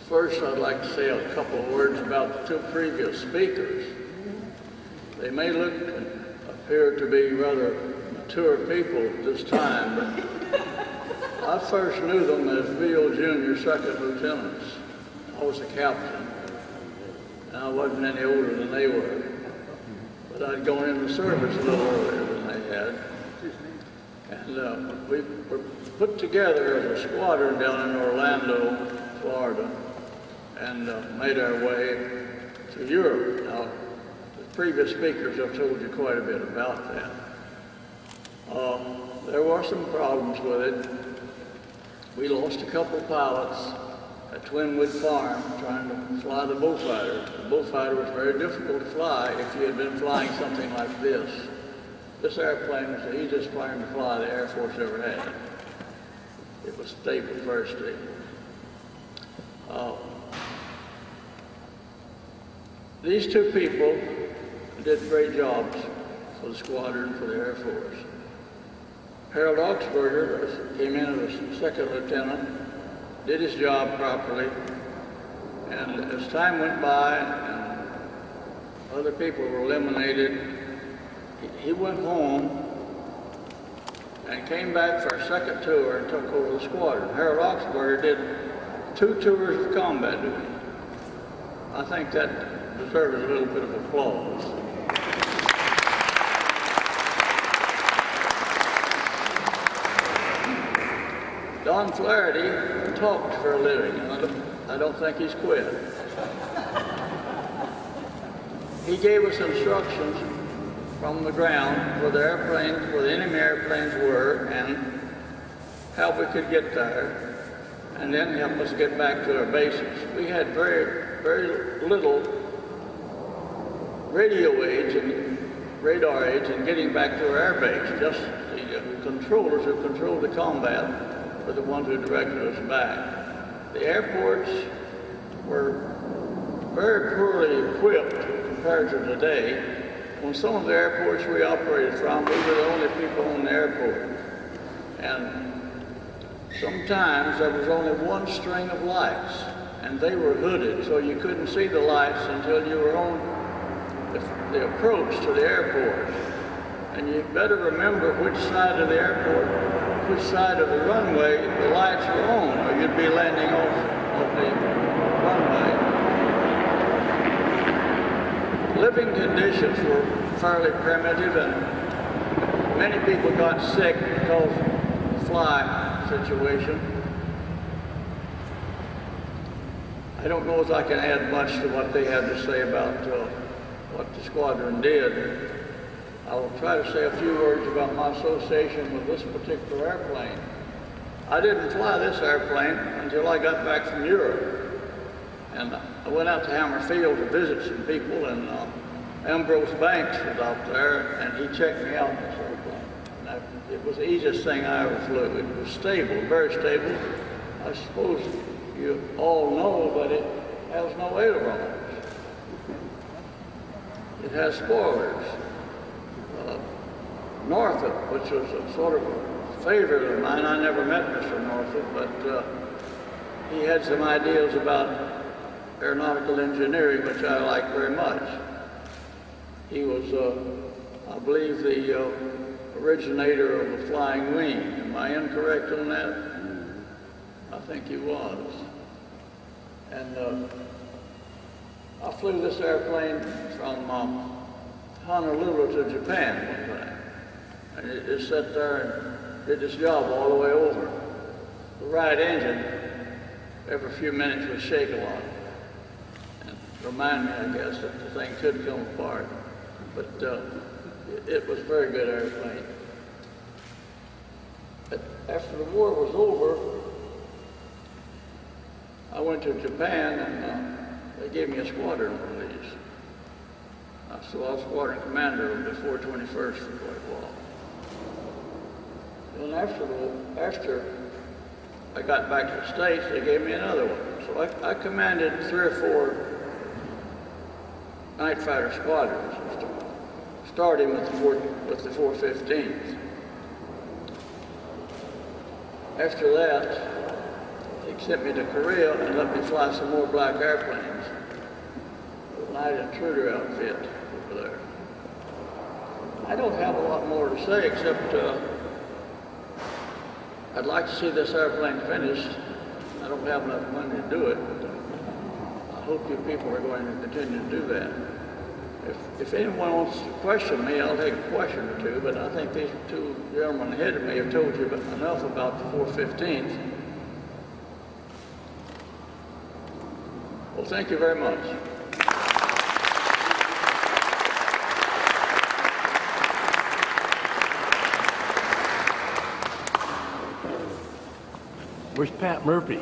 First, I'd like to say a couple of words about the two previous speakers. They may appear to be rather mature people at this time, but I first knew them as VO Junior second lieutenants. I was a captain, and I wasn't any older than they were, but I'd gone into service a little earlier than they had. And we were put together as a squadron down in Orlando, Florida, and made our way to Europe. Now, the previous speakers have told you quite a bit about that. There were some problems with it. We lost a couple pilots at Twinwood Farm trying to fly the bullfighter. The bullfighter was very difficult to fly if you had been flying something like this. This airplane was the easiest plane to fly the Air Force ever had. It was stable, very stable. These two people did great jobs for the squadron, for the Air Force. Harold Augsburger came in as a second lieutenant, did his job properly, and as time went by and other people were eliminated, he went home and came back for a second tour and took over the squadron. Harold Augsburger did 2 tours of combat duty. I think that deserves a little bit of applause. Don Flaherty talked for a living, and I don't think he's quit. He gave us instructions from the ground where the airplanes, where the enemy airplanes were, and how we could get there, and then help us get back to our bases. We had very little radio aids and radar aids in getting back to our air base. Just the controllers who controlled the combat were the ones who directed us back. The airports were very poorly equipped compared to today. On some of the airports we operated from, we were the only people on the airport. And sometimes there was only one string of lights, and they were hooded, so you couldn't see the lights until you were on the approach to the airport. And you better remember which side of the airport, which side of the runway the lights were on, or you'd be landing off the runway. Living conditions were fairly primitive, and many people got sick because of the fly situation. I don't know if I can add much to what they had to say about what the squadron did. I will try to say a few words about my association with this particular airplane. I didn't fly this airplane until I got back from Europe. And I went out to Hammerfield to visit some people, and Ambrose Banks was out there, and he checked me out in this airplane. It was the easiest thing I ever flew. It was stable, very stable. I suppose you all know that it has no ailerons. It has spoilers. Northup, which was a sort of a favorite of mine, I never met Mr. Northup, but he had some ideas about aeronautical engineering, which I like very much. He was, I believe, the originator of the flying wing. Am I incorrect on that? I think he was. And I flew this airplane from Honolulu to Japan one time. And it just sat there and did its job all the way over. The right engine, every few minutes, would shake a lot. And remind me, I guess, that the thing could come apart. But it was a very good airplane. But after the war was over, I went to Japan, and they gave me a squadron of these. So I was squadron commander of the 421st for quite a while. And after I got back to the States, they gave me another one. So I commanded 3 or 4 NightFighter Squadrons, starting with the 415th. After that, they sent me to Korea and let me fly some more black airplanes. The Night Intruder outfit over there. I don't have a lot more to say except I'd like to see this airplane finished. I don't have enough money to do it, but I hope you people are going to continue to do that. If anyone wants to question me, I'll take a question or two, but I think these two gentlemen ahead of me have told you enough about the 415th. Well, thank you very much. Where's Pat Murphy?